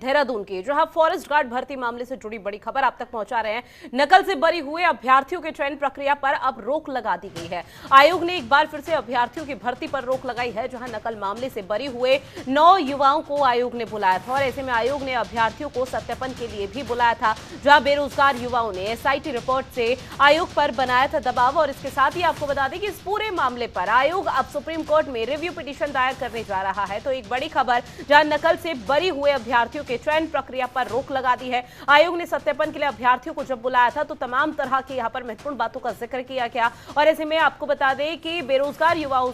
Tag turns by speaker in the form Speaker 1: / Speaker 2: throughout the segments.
Speaker 1: देहरादून की, जहां forest guard भर्ती मामले से जुड़ी बड़ी खबर आप तक पहुंचा रहे हैं। नकल से बरी हुए अभ्यर्थियों के चयन प्रक्रिया पर अब रोक लगा दी गई है। आयोग ने एक बार फिर से अभ्यर्थियों की भर्ती पर रोक लगाई है, जहां नकल मामले से बरी हुए 9 युवाओं को आयोग ने बुलाया था और ऐसे में आयोग ने अभ्यर्थियों को सत्यापन के लिए भी बुलाया था, जहां बेरोजगार युवाओं ने एसआईटी रिपोर्ट से आयोग पर बनाया था दबाव। और इसके साथ ही आपको बता दें कि इस पूरे मामले पर आयोग अब सुप्रीम कोर्ट में रिव्यू पिटीशन दायर करने जा रहा है। तो एक बड़ी खबर, जहां नकल से बरी हुए अभ्यर्थियों के चयन प्रक्रिया पर रोक लगा दी है। आयोग ने सत्यापन के लिए अभ्यर्थियों को जब बुलाया था तो तमाम तरह की यहां पर महत्वपूर्ण बातों का जिक्र किया गया और ऐसे में आपको बता दें कि बेरोजगार युवाओं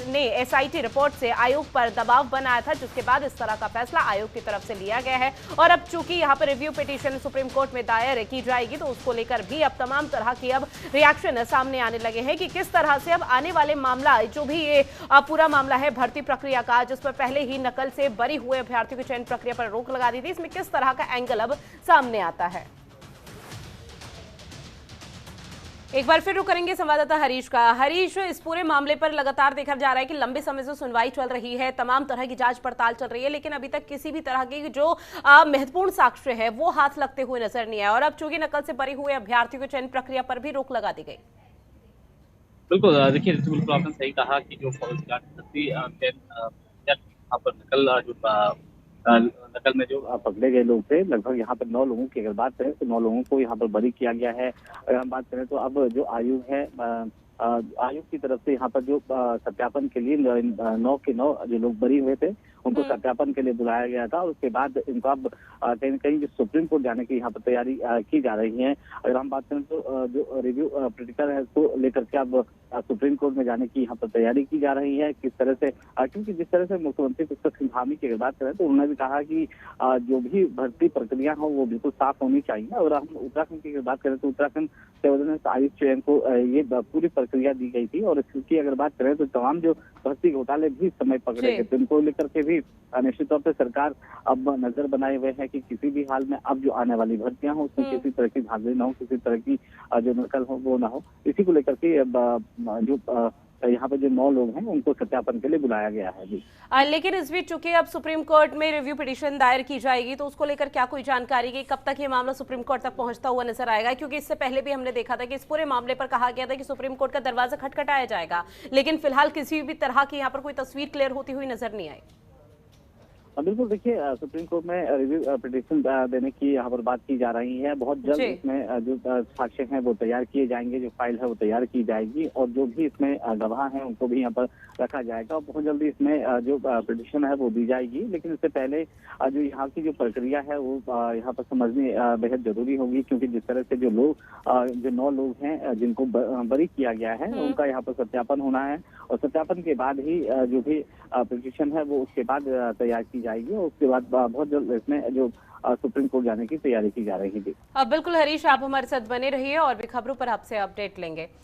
Speaker 1: ने एसआईटी रिपोर्ट से आयोग पर दबाव बनाया था, जिसके बाद इस तरह का फैसला आयोग की तरफ से लिया गया है। और अब चूंकि यहां पर रिव्यू पिटीशन सुप्रीम कोर्ट में दायर की जाएगी तो उसको लेकर भी अब तमाम तरह की अब रिएक्शन सामने आने लगे हैं कि किस तरह से अब आने वाले मामला, जो भी ये पूरा मामला है भर्ती प्रक्रिया का, जिस पर पहले ही नकल से बरी हुए अभ्यर्थियों की चयन प्रक्रिया पर रोक लगा दी थी, इसमें किस तरह का एंगल अब सामने आता है। एक बार फिर रुक करेंगे संवाददाता हरीश का। हरीश, इस पूरे मामले पर लगातार देखा जा रहा है कि लंबे समय से सुनवाई चल रही है, तमाम तरह की जांच पड़ताल चल रही है, लेकिन अभी तक किसी भी तरह की जो महत्वपूर्ण साक्ष्य है वो हाथ लगते हुए नजर नहीं आया और अब चूंकि नकल से बरी हुए अभ्यर्थियों की चयन प्रक्रिया पर भी रोक लगा दी गई।
Speaker 2: बिल्कुल देखिए, बिल्कुल आपने सही कहा कि जो फॉरेस्ट गार्ड भर्ती यहाँ पर नकल में जो पकड़े गए लोग थे, लगभग यहाँ पर 9 लोगों की अगर बात करें तो 9 लोगों को यहाँ पर बरी किया गया है। अगर हम बात करें तो अब जो आयोग है, आयोग की तरफ से यहाँ पर जो सत्यापन के लिए 9 के 9 जो लोग बरी हुए थे उनको सत्यापन के लिए बुलाया गया था और उसके बाद इनको अब कहीं न कहीं जो सुप्रीम कोर्ट जाने की यहाँ पर तैयारी की जा रही है। अगर हम बात करें तो जो रिव्यू पिटीशन है उसको लेकर के अब सुप्रीम कोर्ट में जाने की यहाँ पर तैयारी की जा रही है। किस तरह से, क्योंकि जिस तरह से मुख्यमंत्री पुष्कर सिंह धामी की अगर बात करें तो उन्होंने भी कहा कि जो भी भर्ती प्रक्रिया हो वो बिल्कुल साफ होनी चाहिए। और हम उत्तराखंड की अगर बात करें तो उत्तराखंड से आयुष चयन को ये पूरी प्रक्रिया दी गई थी और इसकी अगर बात करें तो तमाम जो भर्ती घोटाले भी समय पकड़े गए थे, उनको लेकर के भी निश्चित तौर पर सरकार अब नजर बनाए हुए है कि किसी भी हाल में अब जो आने वाली भर्तियां हो उसमें किसी तरह की धांधली न हो, किसी तरह की जो नकल हो वो ना हो। इसी को लेकर के अब जो यहाँ पे जो 9 लोग हैं उनको सत्यापन के लिए बुलाया गया है जी।
Speaker 1: लेकिन इस बीच चूंकि अब सुप्रीम कोर्ट में रिव्यू पिटीशन दायर की जाएगी तो उसको लेकर क्या कोई जानकारी कि कब तक ये मामला सुप्रीम कोर्ट तक पहुंचता हुआ नजर आएगा? क्योंकि इससे पहले भी हमने देखा था कि इस पूरे मामले पर कहा गया था कि सुप्रीम कोर्ट का दरवाजा खटखटाया जाएगा, लेकिन फिलहाल किसी भी तरह की यहाँ पर कोई तस्वीर क्लियर होती हुई नजर नहीं आई।
Speaker 2: बिल्कुल देखिए, सुप्रीम कोर्ट में रिव्यू पिटीशन देने की यहाँ पर बात की जा रही है। बहुत जल्द इसमें जो साक्ष्य हैं वो तैयार किए जाएंगे, जो फाइल है वो तैयार की जाएगी और जो भी इसमें गवाह हैं उनको भी यहाँ पर रखा जाएगा और बहुत जल्दी इसमें जो पिटीशन है वो दी जाएगी। लेकिन इससे पहले जो यहाँ की जो प्रक्रिया है वो यहाँ पर समझनी बेहद जरूरी होगी, क्योंकि जिस तरह से जो 9 लोग हैं जिनको बरी किया गया है उनका यहाँ पर सत्यापन होना है और सत्यापन के बाद ही जो भी पिटीशन है वो उसके बाद तैयार की जाएगी और उसके बाद बहुत जल्द इसमें जो सुप्रीम कोर्ट जाने की तैयारी की जा रही थी।
Speaker 1: बिल्कुल हरीश, आप हमारे साथ बने रहिए और भी खबरों पर आपसे अपडेट लेंगे।